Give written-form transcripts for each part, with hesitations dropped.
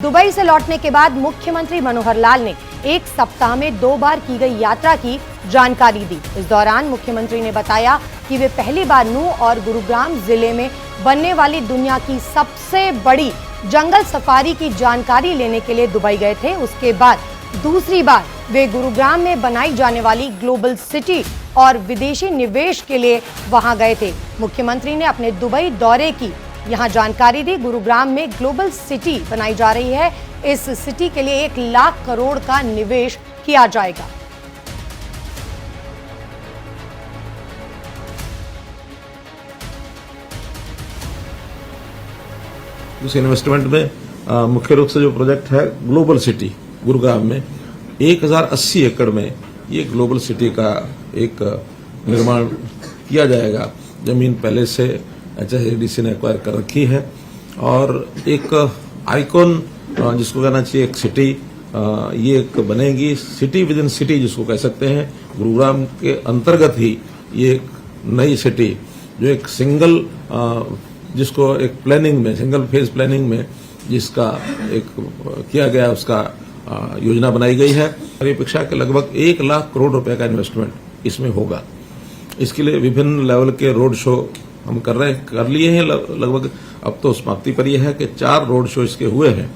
Dubai से लौटने के बाद मुख्यमंत्री मनोहर लाल ने एक सप्ताह में 2 बार की गई यात्रा की जानकारी दी। इस दौरान मुख्यमंत्री ने बताया कि वे पहली बार नूंह और गुरुग्राम जिले में बनने वाली दुनिया की सबसे बड़ी जंगल सफारी की जानकारी लेने के लिए दुबई गए थे। उसके बाद दूसरी बार वे गुरुग्राम में बनाई जाने वाली ग्लोबल सिटी और विदेशी निवेश के लिए वहां गए थे। मुख्यमंत्री ने अपने दुबई दौरे की यहां जानकारी दी। गुरुग्राम में ग्लोबल सिटी बनाई जा रही है। इस सिटी के लिए 1 लाख करोड़ का निवेश किया जाएगा। उस इन्वेस्टमेंट में मुख्य रूप से जो प्रोजेक्ट है ग्लोबल सिटी गुरुग्राम में 1080 एकड़ में ये ग्लोबल सिटी का एक निर्माण किया जाएगा। जमीन पहले से HSADC ने एक्वायर कर रखी है और एक आइकॉन जिसको कहना चाहिए एक सिटी ये एक बनेगी, सिटी विद इन सिटी जिसको कह सकते हैं। गुरुग्राम के अंतर्गत ही ये एक नई सिटी जो एक सिंगल जिसको एक प्लानिंग में सिंगल फेज प्लानिंग में जिसका एक किया गया उसका योजना बनाई गई है। ये अपेक्षा के लगभग 1 लाख करोड़ रुपए का इन्वेस्टमेंट इसमें होगा। इसके लिए विभिन्न लेवल के रोड शो हम कर लिए हैं लगभग। अब तो समाप्ति पर यह है कि 4 रोड शो इसके हुए हैं,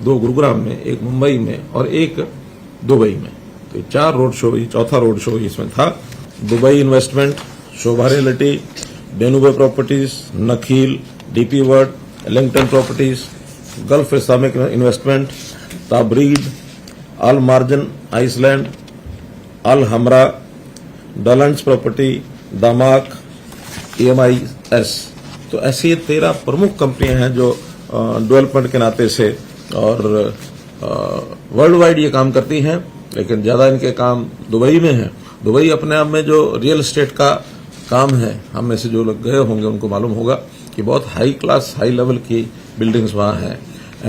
2 गुरुग्राम में, 1 मुंबई में और 1 दुबई में। तो 4 रोड शो, ये चौथा रोड शो इसमें था। Dubai investment, Sobha realty, Danube properties, Nakheel, DP world, Ellington properties, Gulf Islamic investment, Tabreed, Al Marjan Island, Al Hamra, डलंड्स प्रॉपर्टी, दामाक, EMIS। तो ऐसी 13 प्रमुख कंपनियां हैं जो डेवलपमेंट के नाते से और वर्ल्ड वाइड ये काम करती हैं, लेकिन ज्यादा इनके काम दुबई में है। दुबई अपने आप में जो रियल एस्टेट का काम है, हम में से जो लोग गए होंगे उनको मालूम होगा कि बहुत हाई क्लास हाई लेवल की बिल्डिंग्स वहां हैं।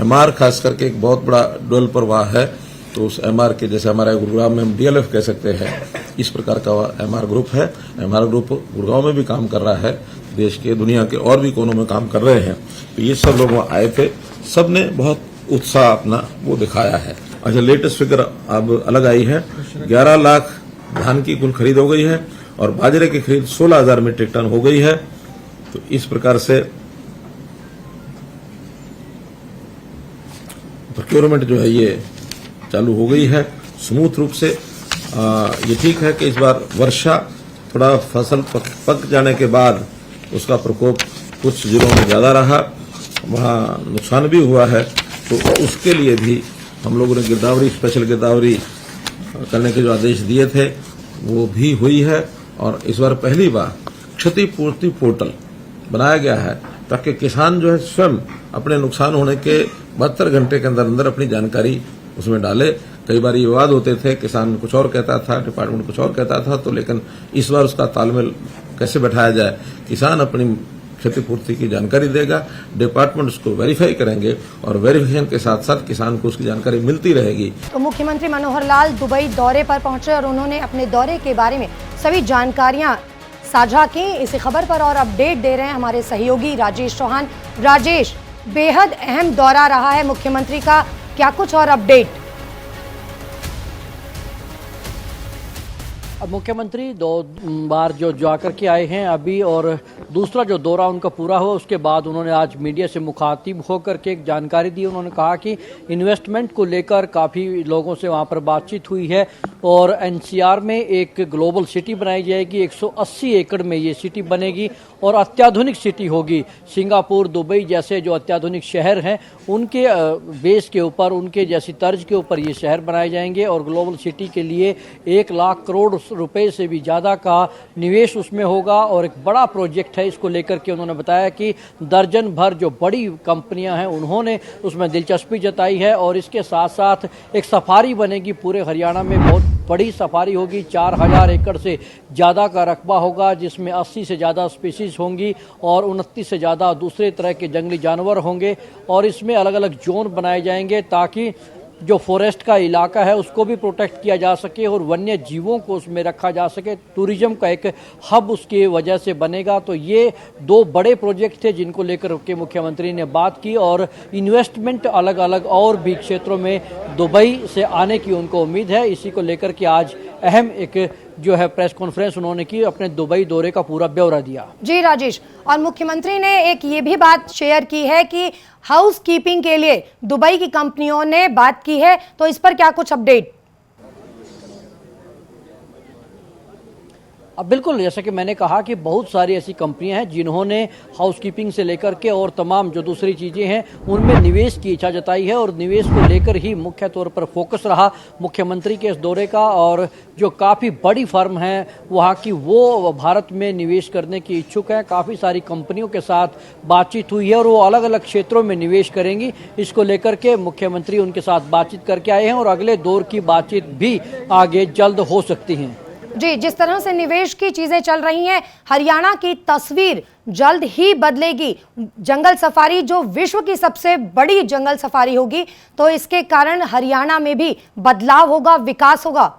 MR खास करके एक बहुत बड़ा डेवलपर वहां है। तो उस MR के जैसे हमारे गुरुग्राम में हम DLF कह सकते हैं, इस प्रकार का MR ग्रुप है। MR ग्रुप गुरुग्राम में भी काम कर रहा है, देश के दुनिया के और भी कोनों में काम कर रहे हैं। तो ये सब लोग वहां आए थे, सब ने बहुत उत्साह अपना वो दिखाया है। अच्छा, लेटेस्ट फिगर अब अलग आई है। 11 लाख धान की कुल खरीद हो गई है और बाजरे की खरीद 16,000 मीट्रिक टन हो गई है। तो इस प्रकार से प्रोक्योरमेंट जो है ये चालू हो गई है स्मूथ रूप से। ये ठीक है कि इस बार वर्षा थोड़ा फसल पक जाने के बाद उसका प्रकोप कुछ जिलों में ज्यादा रहा, वहां नुकसान भी हुआ है। तो उसके लिए भी हम लोगों ने गिरदावरी, स्पेशल गिरदावरी करने के जो आदेश दिए थे वो भी हुई है। और इस बार पहली बार क्षतिपूर्ति पोर्टल बनाया गया है ताकि किसान जो है स्वयं अपने नुकसान होने के 72 घंटे के अंदर अंदर अपनी जानकारी उसमें डाले। कई बार ये विवाद होते थे, किसान कुछ और कहता था, डिपार्टमेंट कुछ और कहता था। तो लेकिन इस बार उसका तालमेल कैसे बैठाया जाए, किसान अपनी क्षतिपूर्ति की जानकारी देगा, डिपार्टमेंट उसको वेरीफाई करेंगे और वेरिफिकेशन के साथ साथ किसान को उसकी जानकारी मिलती रहेगी। तो मुख्यमंत्री मनोहर लाल दुबई दौरे पर पहुंचे और उन्होंने अपने दौरे के बारे में सभी जानकारियां साझा की। इसी खबर पर और अपडेट दे रहे हैं हमारे सहयोगी राजेश चौहान। राजेश, बेहद अहम दौरा रहा है मुख्यमंत्री का, क्या कुछ और अपडेट? अब मुख्यमंत्री 2 बार जो जाकर के आए हैं अभी, और दूसरा जो दौरा उनका पूरा हुआ उसके बाद उन्होंने आज मीडिया से मुखातिब होकर के एक जानकारी दी। उन्होंने कहा कि इन्वेस्टमेंट को लेकर काफ़ी लोगों से वहां पर बातचीत हुई है और NCR में एक ग्लोबल सिटी बनाई जाएगी। 180 एकड़ में ये सिटी बनेगी और अत्याधुनिक सिटी होगी। सिंगापुर, दुबई जैसे जो अत्याधुनिक शहर हैं उनके बेस के ऊपर, उनके जैसी तर्ज के ऊपर ये शहर बनाए जाएंगे और ग्लोबल सिटी के लिए 1 लाख करोड़ रुपए से भी ज़्यादा का निवेश उसमें होगा और एक बड़ा प्रोजेक्ट है। इसको लेकर के उन्होंने बताया कि दर्जन भर जो बड़ी कंपनियां हैं उन्होंने उसमें दिलचस्पी जताई है और इसके साथ साथ एक सफारी बनेगी। पूरे हरियाणा में बहुत बड़ी सफारी होगी। 4000 एकड़ से ज़्यादा का रकबा होगा जिसमें 80 से ज़्यादा स्पीसीज होंगी और 29 से ज़्यादा दूसरे तरह के जंगली जानवर होंगे और इसमें अलग अलग जोन बनाए जाएंगे ताकि जो फॉरेस्ट का इलाका है उसको भी प्रोटेक्ट किया जा सके और वन्य जीवों को उसमें रखा जा सके, टूरिज्म का एक हब उसकी वजह से बनेगा। तो ये दो बड़े प्रोजेक्ट थे जिनको लेकर के मुख्यमंत्री ने बात की और इन्वेस्टमेंट अलग अलग और भी क्षेत्रों में दुबई से आने की उनको उम्मीद है। इसी को लेकर के आज अहम एक जो है प्रेस कॉन्फ्रेंस उन्होंने की, अपने दुबई दौरे का पूरा ब्यौरा दिया। जी राजेश, और मुख्यमंत्री ने एक ये भी बात शेयर की है कि हाउस कीपिंग के लिए दुबई की कंपनियों ने बात की है, तो इस पर क्या कुछ अपडेट? अब बिल्कुल, जैसा कि मैंने कहा कि बहुत सारी ऐसी कंपनियां हैं जिन्होंने हाउसकीपिंग से लेकर के और तमाम जो दूसरी चीज़ें हैं उनमें निवेश की इच्छा जताई है और निवेश को लेकर ही मुख्य तौर पर फोकस रहा मुख्यमंत्री के इस दौरे का। और जो काफ़ी बड़ी फर्म है वहाँ की, वो भारत में निवेश करने की इच्छुक है। काफ़ी सारी कंपनियों के साथ बातचीत हुई है और वो अलग अलग क्षेत्रों में निवेश करेंगी। इसको लेकर के मुख्यमंत्री उनके साथ बातचीत करके आए हैं और अगले दौर की बातचीत भी आगे जल्द हो सकती हैं। जी, जिस तरह से निवेश की चीजें चल रही हैं, हरियाणा की तस्वीर जल्द ही बदलेगी। जंगल सफारी जो विश्व की सबसे बड़ी जंगल सफारी होगी, तो इसके कारण हरियाणा में भी बदलाव होगा, विकास होगा।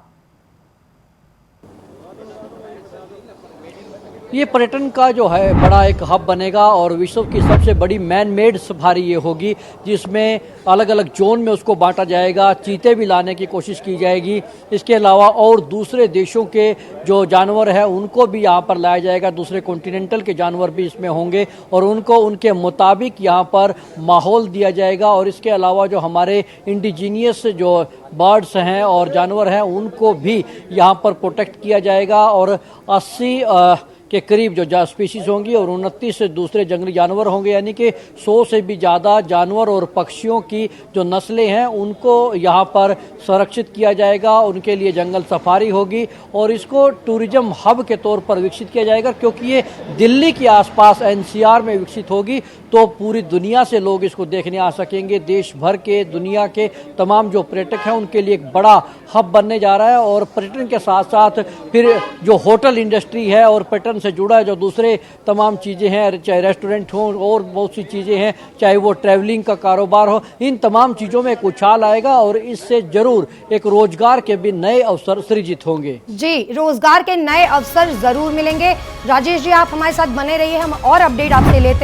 ये पर्यटन का जो है बड़ा एक हब बनेगा और विश्व की सबसे बड़ी मैन मेड सफारी ये होगी, जिसमें अलग अलग जोन में उसको बांटा जाएगा। चीते भी लाने की कोशिश की जाएगी। इसके अलावा और दूसरे देशों के जो जानवर हैं उनको भी यहाँ पर लाया जाएगा। दूसरे कॉन्टिनेंटल के जानवर भी इसमें होंगे और उनको उनके मुताबिक यहाँ पर माहौल दिया जाएगा। और इसके अलावा जो हमारे इंडिजीनियस जो बर्ड्स हैं और जानवर हैं उनको भी यहाँ पर प्रोटेक्ट किया जाएगा। और 80 के करीब जो स्पीशीज होंगी और 29 दूसरे जंगली जानवर होंगे, यानी कि 100 से भी ज़्यादा जानवर और पक्षियों की जो नस्लें हैं उनको यहाँ पर संरक्षित किया जाएगा। उनके लिए जंगल सफारी होगी और इसको टूरिज्म हब के तौर पर विकसित किया जाएगा, क्योंकि ये दिल्ली के आसपास एनसीआर में विकसित होगी तो पूरी दुनिया से लोग इसको देखने आ सकेंगे। देश भर के, दुनिया के तमाम जो पर्यटक हैं उनके लिए एक बड़ा हब बनने जा रहा है। और पर्यटन के साथ साथ फिर जो होटल इंडस्ट्री है और पर्यटन से जुड़ा जो दूसरे तमाम चीज़ें हैं, चाहे रेस्टोरेंट हो और बहुत सी चीज़ें हैं, चाहे वो ट्रैवलिंग का कारोबार हो, इन तमाम चीज़ों में एक उछाल आएगा और इससे जरूर एक रोजगार के भी नए अवसर सृजित होंगे। जी, रोजगार के नए अवसर जरूर मिलेंगे। राजेश जी, आप हमारे साथ बने रहिए, हम और अपडेट आपसे लेते हैं।